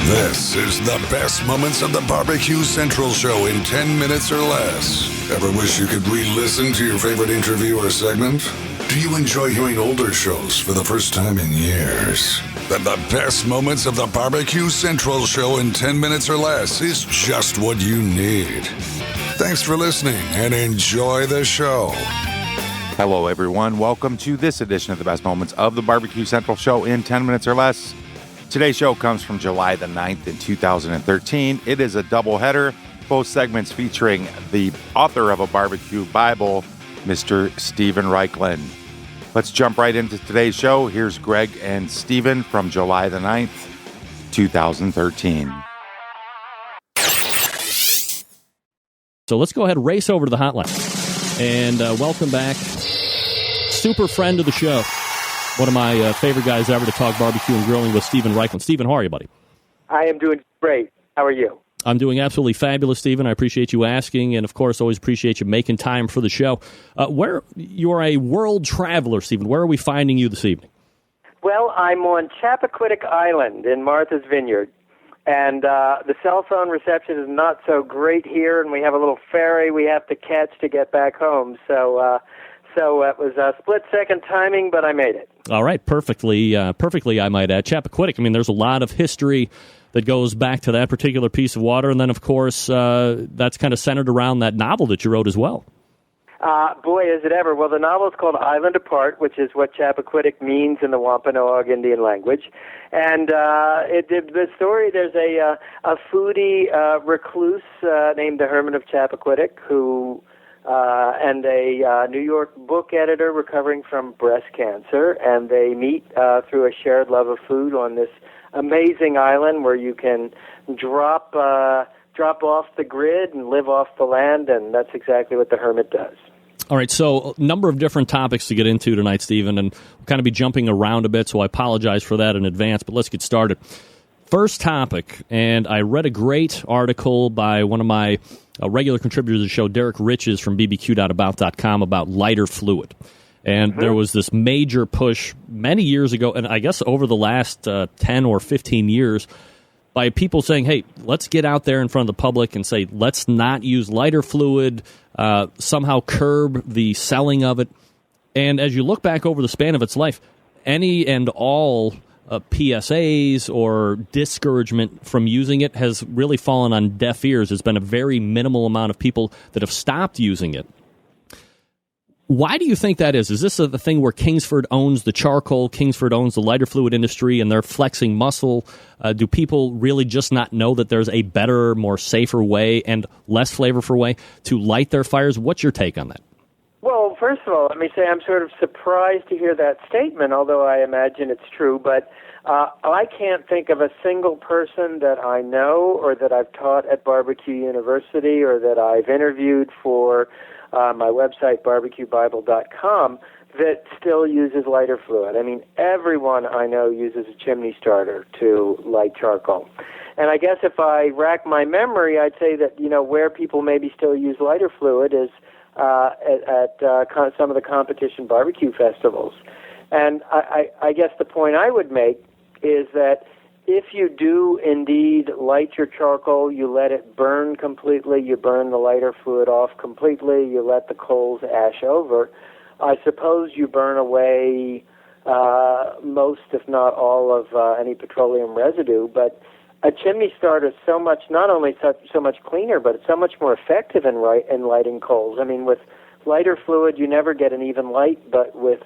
This is the best moments of the BBQ Central Show in 10 minutes or less. Ever wish you could re-listen to your favorite interview or segment? Do you enjoy hearing older shows for the first time in years? Then the best moments of the BBQ Central Show in 10 minutes or less is just what you need. Thanks for listening and enjoy the show. Hello, everyone. Welcome to this edition of the best moments of the BBQ Central Show in 10 minutes or less. Today's show comes from July the 9th in 2013. It is a doubleheader, both segments featuring the author of a barbecue Bible, Mr. Stephen Raichlen. Let's jump right into today's show. Here's Greg and Stephen from July the 9th, 2013. So let's go ahead and race over to the hotline. And welcome back, super friend of the show. One of my favorite guys ever to talk barbecue and grilling with Stephen Raichlen. Stephen, how are you, buddy? I am doing great. How are you? I'm doing absolutely fabulous, Stephen. I appreciate you asking, and of course, always appreciate you making time for the show. Where you're a world traveler, Stephen. Where are we finding you this evening? Well, I'm on Chappaquiddick Island in Martha's Vineyard, and the cell phone reception is not so great here, and we have a little ferry we have to catch to get back home. So it was a split-second timing, but I made it. All right, perfectly, I might add. Chappaquiddick, I mean, there's a lot of history that goes back to that particular piece of water, and then, of course, that's kind of centered around that novel that you wrote as well. Boy, is it ever. Well, the novel is called Island Apart, which is what Chappaquiddick means in the Wampanoag Indian language. And the story, there's a foodie recluse named the Hermit of Chappaquiddick who... and a New York book editor recovering from breast cancer, and they meet through a shared love of food on this amazing island where you can drop off the grid and live off the land, and that's exactly what the Hermit does. All right, so a number of different topics to get into tonight, Stephen, and we'll kind of be jumping around a bit, so I apologize for that in advance, but let's get started. First topic, and I read a great article by one of my regular contributors to the show, Derek Riches from bbq.about.com, about lighter fluid. And there was this major push many years ago, and I guess over the last 10 or 15 years, by people saying, hey, let's get out there in front of the public and say, let's not use lighter fluid, somehow curb the selling of it. And as you look back over the span of its life, any and all PSAs or discouragement from using it has really fallen on deaf ears. There's been a very minimal amount of people that have stopped using it. Why do you think that is? Is this the thing where Kingsford owns the charcoal, Kingsford owns the lighter fluid industry, and they're flexing muscle? Do people really just not know that there's a better, more safer way and less flavorful way to light their fires? What's your take on that? Well, first of all, let me say I'm sort of surprised to hear that statement, although I imagine it's true. But I can't think of a single person that I know or that I've taught at Barbecue University or that I've interviewed for my website, barbecuebible.com, that still uses lighter fluid. I mean, everyone I know uses a chimney starter to light charcoal. And I guess if I rack my memory, I'd say that, where people maybe still use lighter fluid is at some of the competition barbecue festivals. And I guess the point I would make is that if you do indeed light your charcoal, you let it burn completely, you burn the lighter fluid off completely, you let the coals ash over, I suppose you burn away most, if not all, of any petroleum residue. But a chimney starter is so much, not only so much cleaner, but it's so much more effective in lighting coals. I mean, with lighter fluid, you never get an even light, but with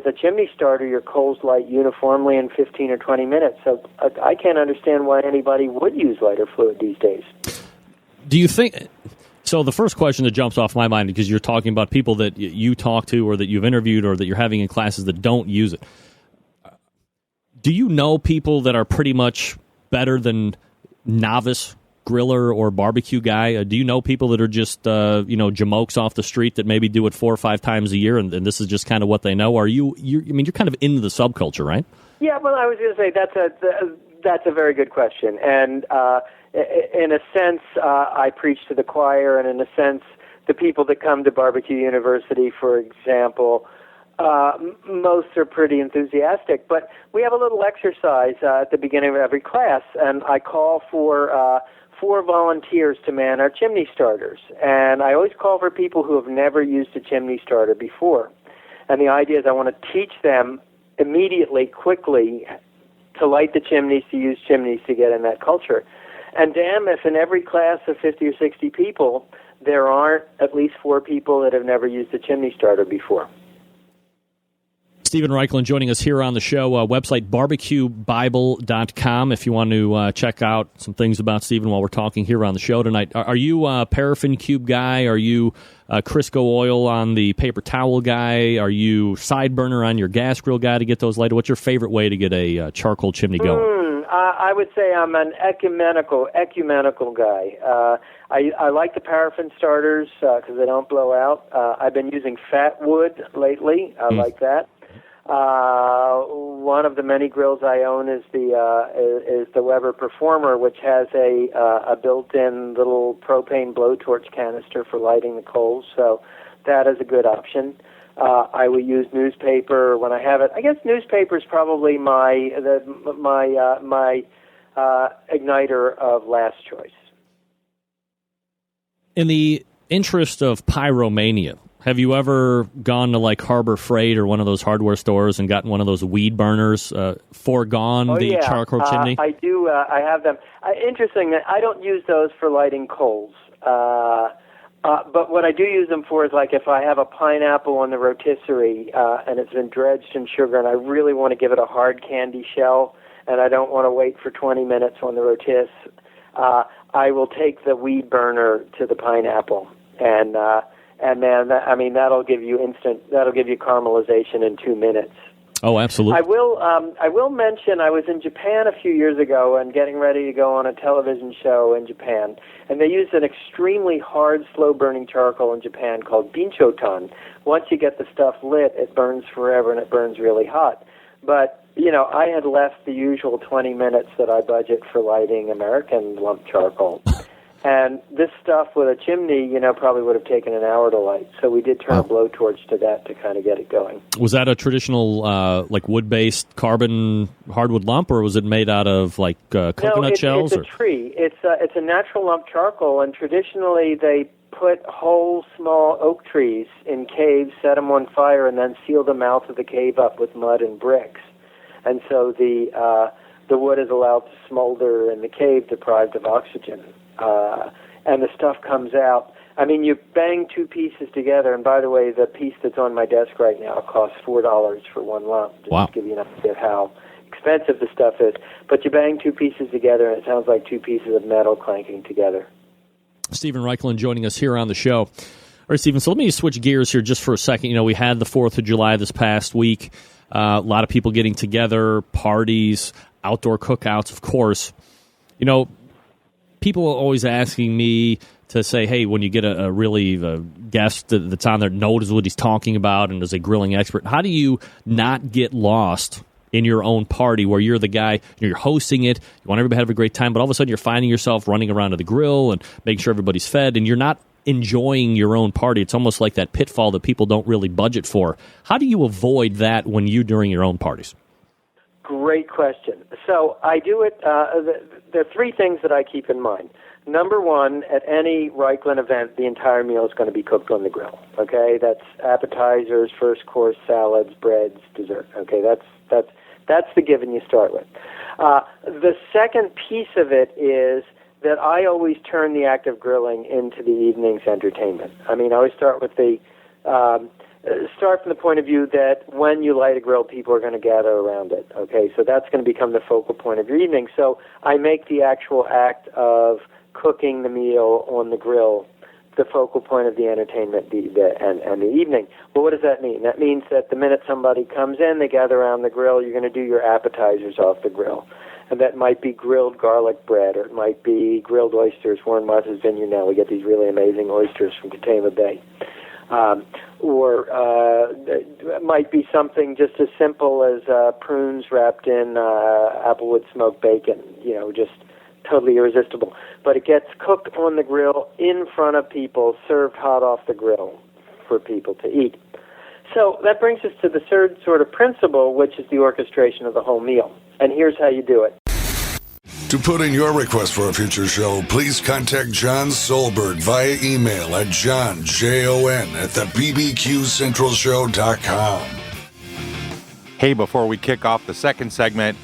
a chimney starter, your coals light uniformly in 15 or 20 minutes. So I can't understand why anybody would use lighter fluid these days. Do you think... So the first question that jumps off my mind, because you're talking about people that you talk to or that you've interviewed or that you're having in classes that don't use it. Do you know people that are pretty much better than novice griller or barbecue guy? Do you know people that are just, jamokes off the street that maybe do it 4 or 5 times a year and this is just kind of what they know? Are you're kind of into the subculture, right? Yeah, well, I was going to say that's a very good question. And in a sense, I preach to the choir, and in a sense, the people that come to Barbecue University, for example, Most are pretty enthusiastic, but we have a little exercise at the beginning of every class, and I call for 4 volunteers to man our chimney starters. And I always call for people who have never used a chimney starter before. And the idea is I want to teach them immediately, quickly, to light the chimneys, to use chimneys, to get in that culture. And damn if in every class of 50 or 60 people, there aren't at least 4 people that have never used a chimney starter before. Stephen Raichlen joining us here on the show. Website barbecuebible.com if you want to check out some things about Stephen while we're talking here on the show tonight. Are you a paraffin cube guy? Are you Crisco oil on the paper towel guy? Are you side burner on your gas grill guy to get those lighted? What's your favorite way to get a charcoal chimney going? I would say I'm an ecumenical guy. I like the paraffin starters because they don't blow out. I've been using fat wood lately. I like that. One of the many grills I own is the Weber Performer, which has a built-in little propane blowtorch canister for lighting the coals. So that is a good option. I will use newspaper when I have it. I guess newspaper is probably my igniter of last choice. In the interest of pyromania, have you ever gone to like Harbor Freight or one of those hardware stores and gotten one of those weed burners, foregone the charcoal chimney? I do. I have them. Interesting that I don't use those for lighting coals. But what I do use them for is like if I have a pineapple on the rotisserie and it's been dredged in sugar and I really want to give it a hard candy shell and I don't want to wait for 20 minutes on the rotis, I will take the weed burner to the pineapple and man, that'll give you caramelization in 2 minutes. Oh, absolutely. I will mention I was in Japan a few years ago and getting ready to go on a television show in Japan, and they used an extremely hard, slow-burning charcoal in Japan called binchotan. Once you get the stuff lit, it burns forever and it burns really hot. But, I had left the usual 20 minutes that I budget for lighting American lump charcoal. And this stuff with a chimney, probably would have taken an hour to light. So we did turn a blowtorch to that to kind of get it going. Was that a traditional, wood-based carbon hardwood lump, or was it made out of, coconut shells? No, it's a tree. It's a natural lump charcoal, and traditionally they put whole small oak trees in caves, set them on fire, and then seal the mouth of the cave up with mud and bricks. And so the wood is allowed to smolder in the cave, deprived of oxygen. And the stuff comes out. I mean, you bang 2 pieces together, and by the way, the piece that's on my desk right now costs $4 for one lump, just to give you an idea of how expensive the stuff is. But you bang 2 pieces together, and it sounds like 2 pieces of metal clanking together. Stephen Raichlen joining us here on the show. All right, Stephen, so let me switch gears here just for a second. We had the 4th of July this past week. A lot of people getting together, parties, outdoor cookouts, of course. People are always asking me to say, hey, when you get a guest that's on there, knows what he's talking about and is a grilling expert, how do you not get lost in your own party where you're the guy, you're hosting it, you want everybody to have a great time, but all of a sudden you're finding yourself running around to the grill and making sure everybody's fed, and you're not enjoying your own party. It's almost like that pitfall that people don't really budget for. How do you avoid that when you're during your own parties? Great question. So I do it, there are 3 things that I keep in mind. Number 1, at any Raichlen event, the entire meal is going to be cooked on the grill. Okay, that's appetizers, first course, salads, breads, dessert. Okay, that's the given you start with. The second piece of it is that I always turn the act of grilling into the evening's entertainment. I mean, I always start with start from the point of view that when you light a grill, people are going to gather around it. Okay, so that's going to become the focal point of your evening. So I make the actual act of cooking the meal on the grill the focal point of the entertainment and the evening. Well, what does that mean? That means that the minute somebody comes in, they gather around the grill, you're going to do your appetizers off the grill. And that might be grilled garlic bread, or it might be grilled oysters. Warren Martha's Vineyard now, we get these really amazing oysters from Catawba Bay. Or it might be something just as simple as prunes wrapped in applewood smoked bacon, just totally irresistible. But it gets cooked on the grill in front of people, served hot off the grill for people to eat. So that brings us to the third sort of principle, which is the orchestration of the whole meal. And here's how you do it. To put in your request for a future show, please contact John Solberg via email at johnjon@thebbqcentralshow.com. Hey, before we kick off the second segment,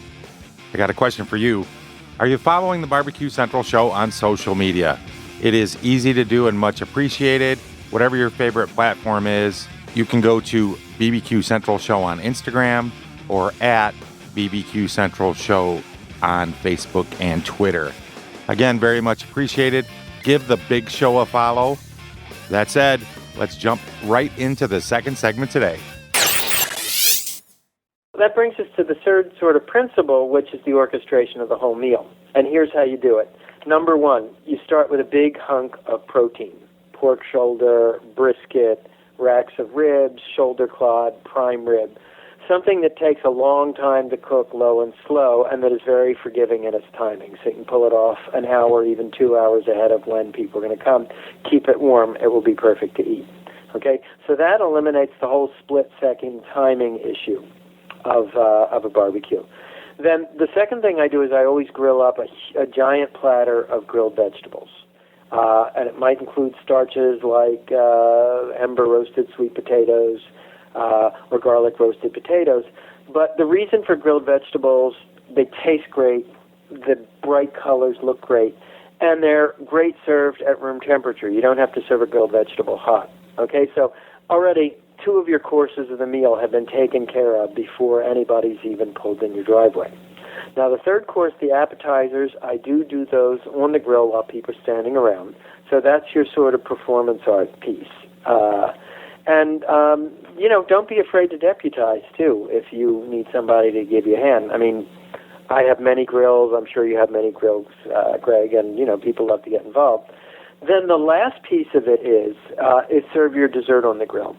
I got a question for you. Are you following the BBQ Central Show on social media? It is easy to do and much appreciated. Whatever your favorite platform is, you can go to BBQ Central Show on Instagram or at BBQ Central Show on Facebook and Twitter. Again, very much appreciated. Give the big show a follow. That said, let's jump right into the second segment today. That brings us to the third sort of principle, which is the orchestration of the whole meal. And here's how you do it. Number one, you start with a big hunk of protein. Pork shoulder, brisket, racks of ribs, shoulder clod, prime rib. Something that takes a long time to cook low and slow and that is very forgiving in its timing. So you can pull it off an hour, even 2 hours ahead of when people are going to come. Keep it warm. It will be perfect to eat. Okay? So that eliminates the whole split-second timing issue of a barbecue. Then the second thing I do is I always grill up a giant platter of grilled vegetables. And it might include starches like ember roasted sweet potatoes or garlic roasted potatoes. But the reason for grilled vegetables, they taste great, the bright colors look great, and they're great served at room temperature. You don't have to serve a grilled vegetable hot. Okay, so already 2 of your courses of the meal have been taken care of before anybody's even pulled in your driveway. Now, the third course, the appetizers, I do those on the grill while people are standing around. So that's your sort of performance art piece. Don't be afraid to deputize, too, if you need somebody to give you a hand. I mean, I have many grills. I'm sure you have many grills, Greg, and, people love to get involved. Then the last piece of it is serve your dessert on the grill.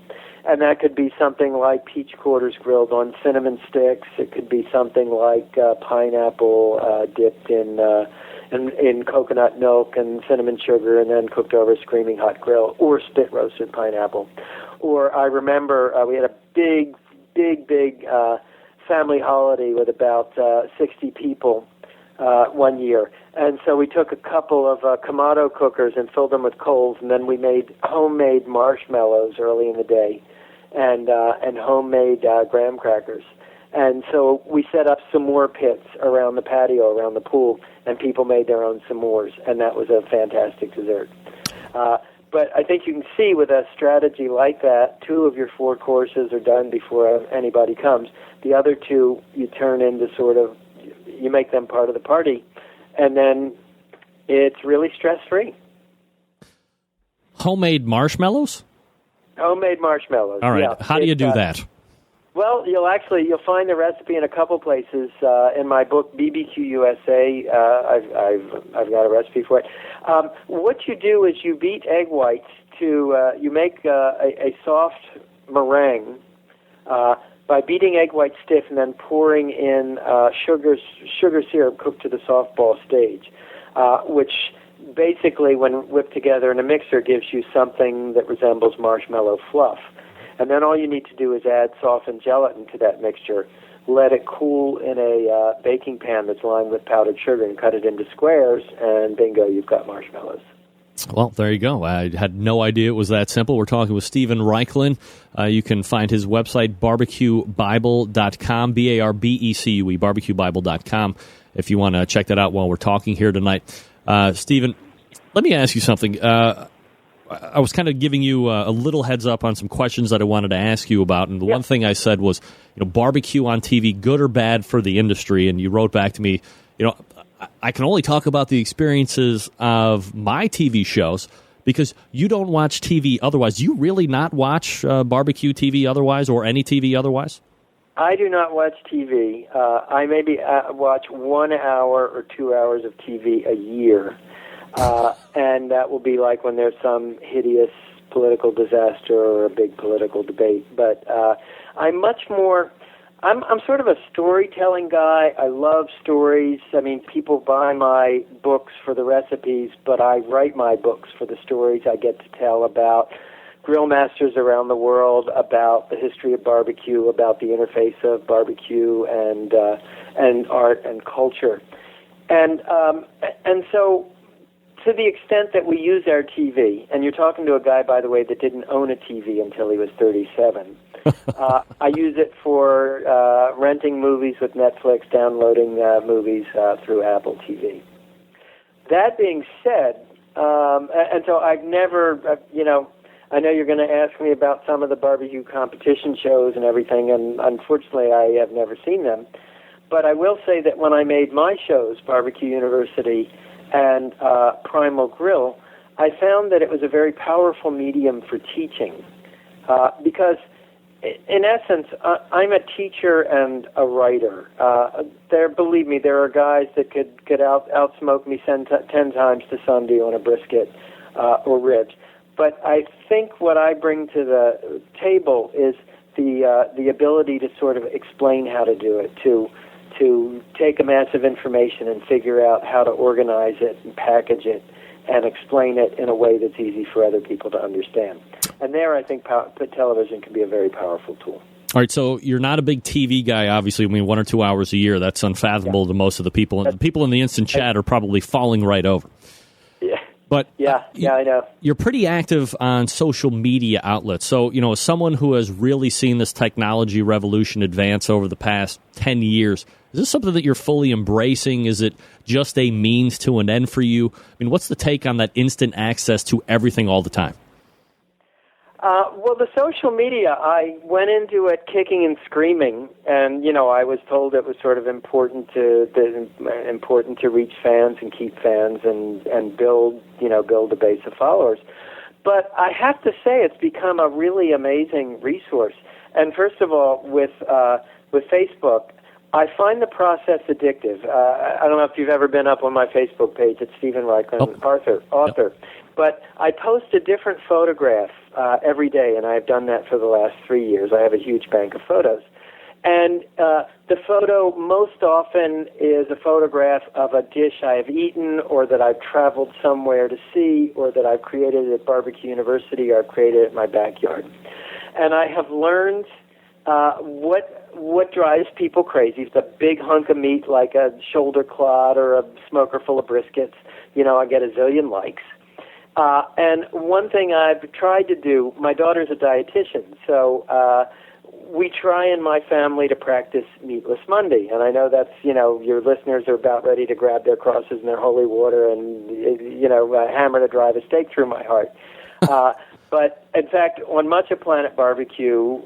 And that could be something like peach quarters grilled on cinnamon sticks. It could be something like pineapple dipped in coconut milk and cinnamon sugar and then cooked over a screaming hot grill, or spit roasted pineapple. Or I remember we had a big family holiday with about 60 people one year. And so we took a couple of Kamado cookers and filled them with coals, and then we made homemade marshmallows early in the day and homemade graham crackers. And so we set up s'more pits around the patio, around the pool, and people made their own s'mores, and that was a fantastic dessert. But I think you can see with a strategy like that, 2 of your 4 courses are done before anybody comes. The other 2 you turn into you make them part of the party, and then it's really stress-free. Homemade marshmallows? Homemade marshmallows. All right. Yeah. How do you do that? Well, you'll find the recipe in a couple places. In my book, BBQ USA, I've got a recipe for it. What you do is you beat egg whites you make a soft meringue by beating egg whites stiff and then pouring in sugar syrup cooked to the softball stage, which basically, when whipped together in a mixer, gives you something that resembles marshmallow fluff. And then all you need to do is add softened gelatin to that mixture, let it cool in a baking pan that's lined with powdered sugar, and cut it into squares, and bingo, you've got marshmallows. Well, there you go. I had no idea it was that simple. We're talking with Stephen Raichlen. You can find his website, barbecuebible.com, BARBECUE, barbecuebible.com, if you want to check that out while we're talking here tonight. Stephen, let me ask you something. I was kind of giving you a little heads up on some questions that I wanted to ask you about, and the one thing I said was, barbecue on TV, good or bad for the industry, and you wrote back to me, I can only talk about the experiences of my TV shows because you don't watch TV otherwise. Do you really not watch barbecue TV otherwise, or any TV otherwise? I do not watch TV. I maybe watch 1 hour or 2 hours of TV a year. And that will be like when there's some hideous political disaster or a big political debate. But I'm sort of a storytelling guy. I love stories. I mean, people buy my books for the recipes, but I write my books for the stories I get to tell about grill masters around the world about the history of barbecue, about the interface of barbecue and art and culture. And so to the extent that we use our TV, and you're talking to a guy, by the way, that didn't own a TV until he was 37, I use it for renting movies with Netflix, downloading movies through Apple TV. That being said, and so I've never, I know you're going to ask me about some of the barbecue competition shows and everything, and unfortunately I have never seen them. But I will say that when I made my shows, Barbecue University and Primal Grill, I found that it was a very powerful medium for teaching. Because, in essence, I'm a teacher and a writer. Believe me, there are guys that could outsmoke me 10 times to Sunday on a brisket or ribs. But I think what I bring to the table is the ability to sort of explain how to do it, to take a mass of information and figure out how to organize it and package it and explain it in a way that's easy for other people to understand. And there, I think television can be a very powerful tool. All right, so you're not a big TV guy, obviously. I mean, 1 or 2 hours a year, that's unfathomable to most of the people. And the people in the instant chat are probably falling right over. Yeah. But yeah, I know. You're pretty active on social media outlets. So, as someone who has really seen this technology revolution advance over the past 10 years, is this something that you're fully embracing? Is it just a means to an end for you? I mean, what's the take on that instant access to everything all the time? Well, the social media, I went into it kicking and screaming, and I was told it was sort of important to reach fans and keep fans and build a base of followers. But I have to say, it's become a really amazing resource. And first of all, with Facebook, I find the process addictive. I don't know if you've ever been up on my Facebook page. It's Stephen Raichlen, author. Yep. But I post a different photograph every day, and I've done that for the last 3 years. I have a huge bank of photos. And the photo most often is a photograph of a dish I have eaten or that I've traveled somewhere to see or that I've created at Barbecue University or I've created at my backyard. And I have learned what drives people crazy. It's a big hunk of meat like a shoulder clod or a smoker full of briskets. I get a zillion likes. And one thing I've tried to do, my daughter's a dietitian, so we try in my family to practice Meatless Monday. And I know that's, your listeners are about ready to grab their crosses and their holy water and, a hammer to drive a stake through my heart. But, in fact, on much of Planet Barbecue,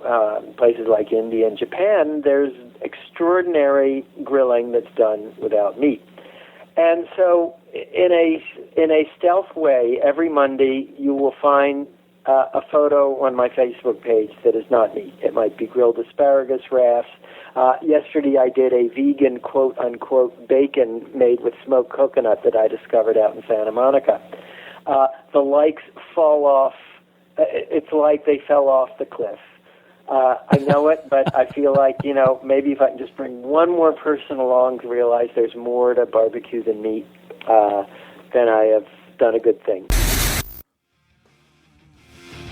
places like India and Japan, there's extraordinary grilling that's done without meat. And so in a stealth way, every Monday you will find a photo on my Facebook page that is not meat. It might be grilled asparagus rafts. Yesterday I did a vegan, quote-unquote, bacon made with smoked coconut that I discovered out in Santa Monica. The likes fall off. It's like they fell off the cliff. I know it, but I feel like, maybe if I can just bring one more person along to realize there's more to barbecue than meat, then I have done a good thing.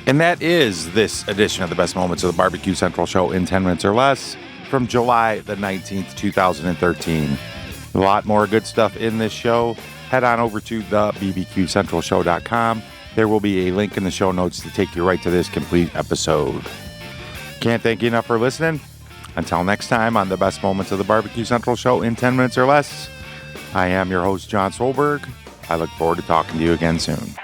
And that is this edition of the Best Moments of the Barbecue Central Show in 10 minutes or less from July the 19th, 2013. A lot more good stuff in this show. Head on over to the bbqcentralshow.com. There will be a link in the show notes to take you right to this complete episode. Can't thank you enough for listening. Until next time on the Best Moments of the Barbecue Central Show in 10 minutes or less, I am your host, John Solberg. I look forward to talking to you again soon.